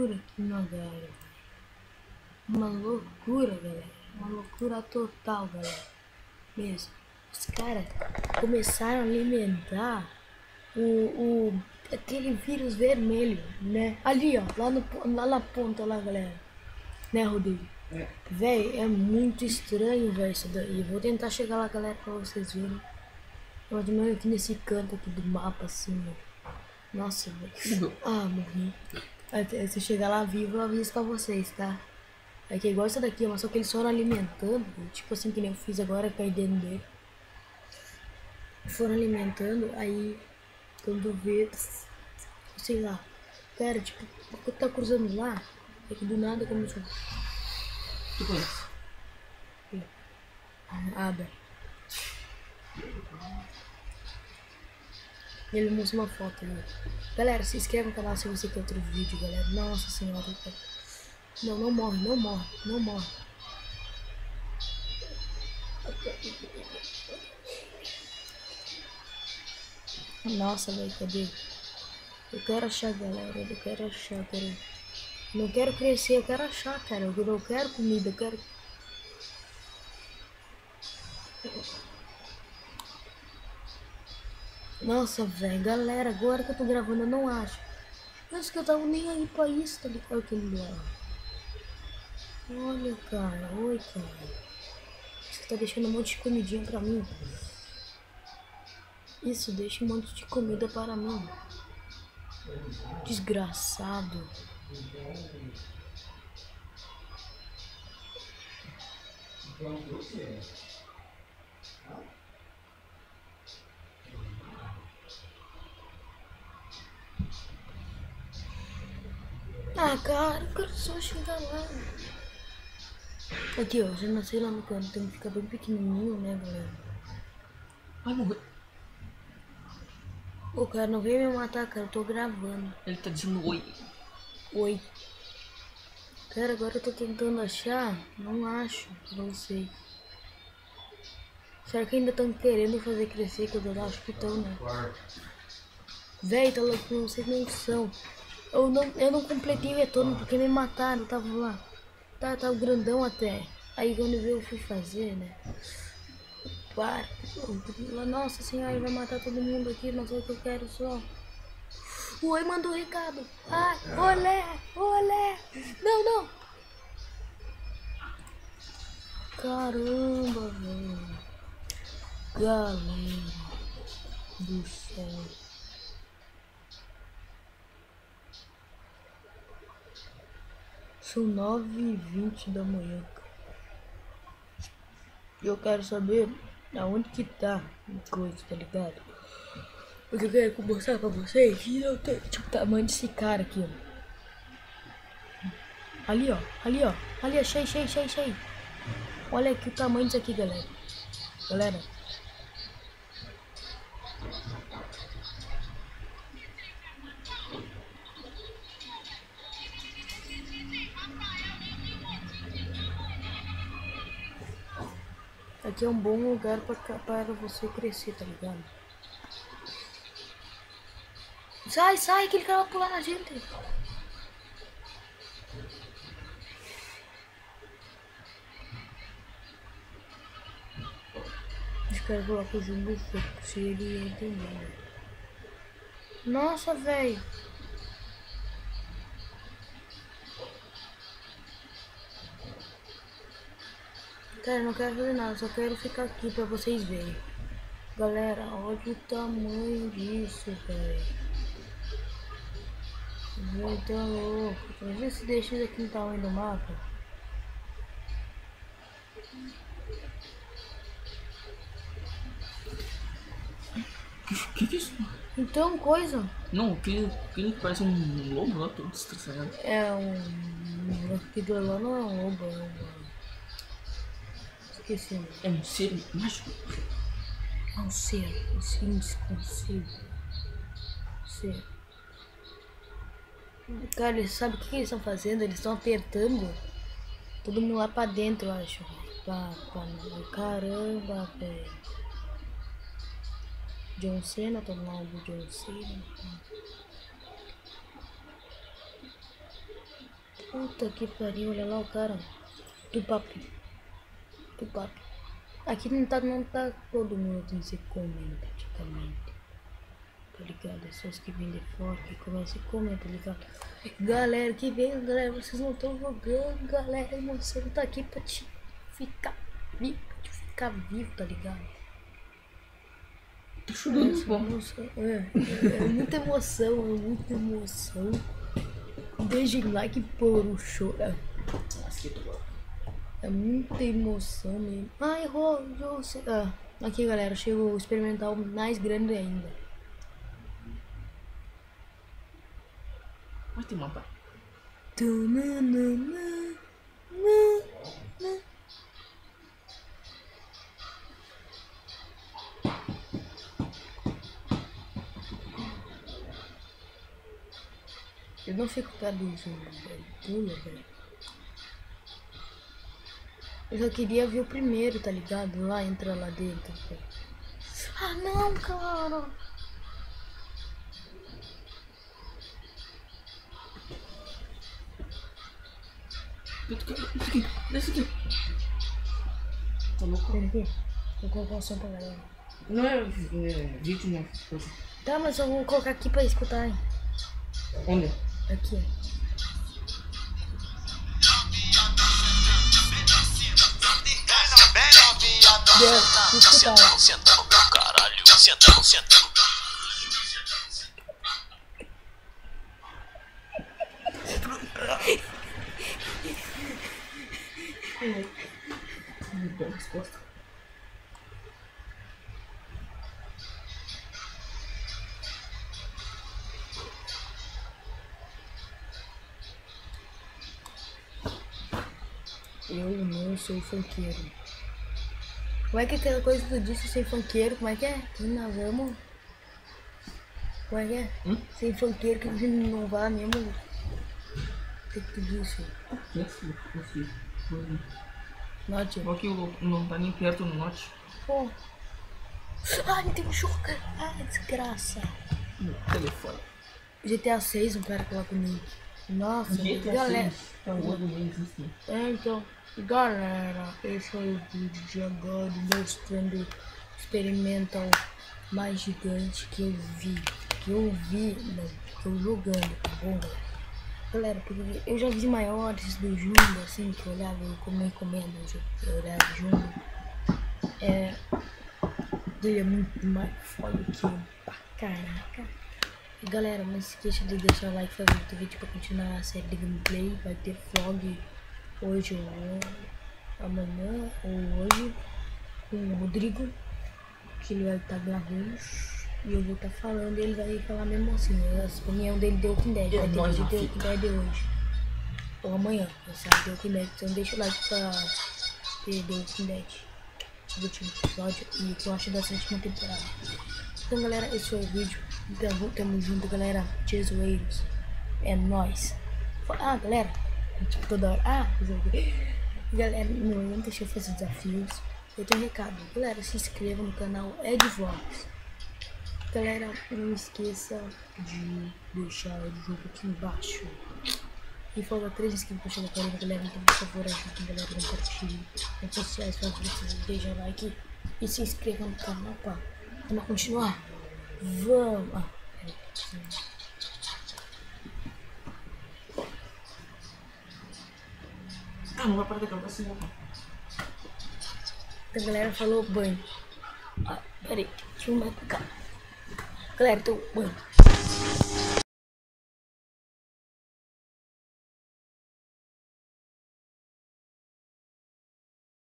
loucura aqui no galera. Uma loucura, galera. Uma loucura total, galera. Mesmo. Os caras começaram a alimentar aquele vírus vermelho, né? Ali, ó. Lá na ponta, lá, galera. Né, Rodrigo? É. Véi, é muito estranho, velho, isso daí. Vou tentar chegar lá, galera, pra vocês verem. Eu admiro aqui nesse canto aqui do mapa, assim, ó. Nossa, velho. Ah, morri. Até se chegar lá vivo, eu aviso pra vocês, tá? É que é igual essa daqui, mas só que eles foram alimentando, tipo assim, que nem eu fiz agora, perdendo dele. Foram alimentando, aí, quando vê, sei lá, cara, tipo, quando tá cruzando lá, é que do nada começou. Tu conhece? Ada. Ele mostrou uma foto ali. Galera, se inscreve no canal se você quer outro vídeo, galera. Nossa senhora. Não, não morre, não morre, não morre. Nossa, velho, cadê? Eu quero achar, galera. Eu quero achar, cara. Não quero crescer, eu quero achar, cara. Eu não quero comida, eu quero. Nossa, velho, galera, agora que eu tô gravando, eu não acho. Mas que eu tava nem aí pra isso, tá ligado? Aquele lá. Olha, cara, oi, cara. Você tá deixando um monte de comidinha pra mim. Isso, deixa um monte de comida para mim. Desgraçado. Ah, cara, eu quero só chegar lá. Aqui, ó, já nasci lá no canto. Tem que ficar bem pequenininho, né, galera? Vai morrer. O cara não veio me matar, cara. Eu tô gravando. Ele tá dizendo oi. Oi. Cara, agora eu tô tentando achar. Não acho. Não sei. Será que ainda estão querendo fazer crescer? Que eu acho que estão, né? Véi, tá louco, não sei nem são. Eu não completei o retorno porque me mataram. Eu tava lá. Tava grandão até. Aí quando eu fui fazer, né? Para. Nossa senhora, vai matar todo mundo aqui. Não sei o que eu quero só. O Oi mandou um recado. Ai, olé, olé. Não, não. Caramba, velho. Galera do céu. São 9h20 da manhã. Eu quero saber aonde que tá a coisa, tá ligado? Porque eu quero mostrar pra vocês que não tem, tipo, o tamanho desse cara aqui, ó. Ali, ó. Ali, ó. Ali, achei. Olha aqui o tamanho disso aqui, galera. Galera. Aqui é um bom lugar para você crescer, tá ligado? Sai, que ele quer pular na gente. Espero colocar o jumbo seco, se ele ia entender, né? Nossa, velho. Cara, não quero fazer nada, só quero ficar aqui pra vocês verem. Galera, olha o tamanho disso, velho. Muito louco. Imagina se deixa isso aqui no tamanho do mapa. Que é isso? Então, coisa. Não, aquele parece um lobo lá, todo estressado. É um... Aquilo lá não é um lobo, é uma... Esqueci. É um ser mágico. É um ser, assim, desconhecido. Ser. Cara, eles sabem o que eles estão fazendo? Eles estão apertando todo mundo lá pra dentro, eu acho. Caramba, velho. John Cena, tô lá do John Cena. Puta que pariu, olha lá o cara. Tupapi. Tupapi. Aqui não tá todo mundo tem que se comer praticamente. Tá ligado? As pessoas que vêm de fora que começam a comer, tá ligado? Galera que vem, galera, vocês não estão jogando, galera. A emoção tá aqui pra te ficar vivo, tá ligado? Tô chorando, pô. É muita emoção. Deixa o like por o chora. É muita emoção mesmo. Ah, errou. Aqui, galera, chegou o experimental mais grande ainda. Vai te matar. Eu não fico traduzindo, velho. Pula, velho. Eu só queria ver o primeiro, tá ligado? Lá, entrar lá dentro, velho. Ah, não, cara. Desce aqui. Tá louco? Pera aqui. Vou colocar o som pra galera. Não é vídeo, não. Tá, mas eu vou colocar aqui pra escutar, hein? Onde? Aqui. Senta no meu caralho, senta no. Me dá resposta. Eu não sou funkeiro. Como é que aquela coisa que tu disse, ser funkeiro, como é que é? Que nós vamos? Como é que é? Ser funkeiro que a gente não vai mesmo. O que tu disse? Note. Aqui não tá nem perto no norte. Pô. Ai, tem um choque. Ai, desgraça. No telefone. GTA 6, um cara que lá comigo. Nossa, galera. É um outro nem existe. Então, galera, esse foi o vídeo de agora mostrando o experimental mais gigante que eu vi. Não, que eu jogando, tá bom, galera? Galera, porque eu já vi maiores do Jumbo, assim, que eu olhava e como encomenda, eu olhava o Jumbo. Ele é muito mais foda que eu, pra caraca. E galera, não se esqueça de deixar o like favorito do vídeo pra continuar a série de gameplay. Vai ter vlog hoje ou amanhã ou hoje com o Rodrigo, que ele vai estar gravando e eu vou estar falando e ele vai falar mesmo assim. A opinião dele deu Walking Dead, vai ter vídeo de Walking Dead hoje ou amanhã, sabe? The Walking Dead, então deixa o like pra ver The Walking Dead do último episódio e o que eu acho da sétima temporada. Então galera, esse foi o vídeo. Então tamo junto, galera. Tesoeiros. É nóis. Ah, galera. Tipo, toda hora. Galera, não deixa eu fazer desafios. Eu tenho um recado. Galera, se inscreva no canal Ed Vlogs. Galera, não esqueça de deixar o jogo aqui embaixo. E falta 3 inscritos pra chegar 40, galera. Então, por favor, ajude a galera, compartilhe nas redes sociais para vocês deixem o like e se inscrevam no canal, pá. Vamos continuar? Vamos! Ah, peraí. Ah, não vai parar de cantar assim, não. A galera falou banho. Ah, peraí. Deixa eu marcar. Galera, tô banho.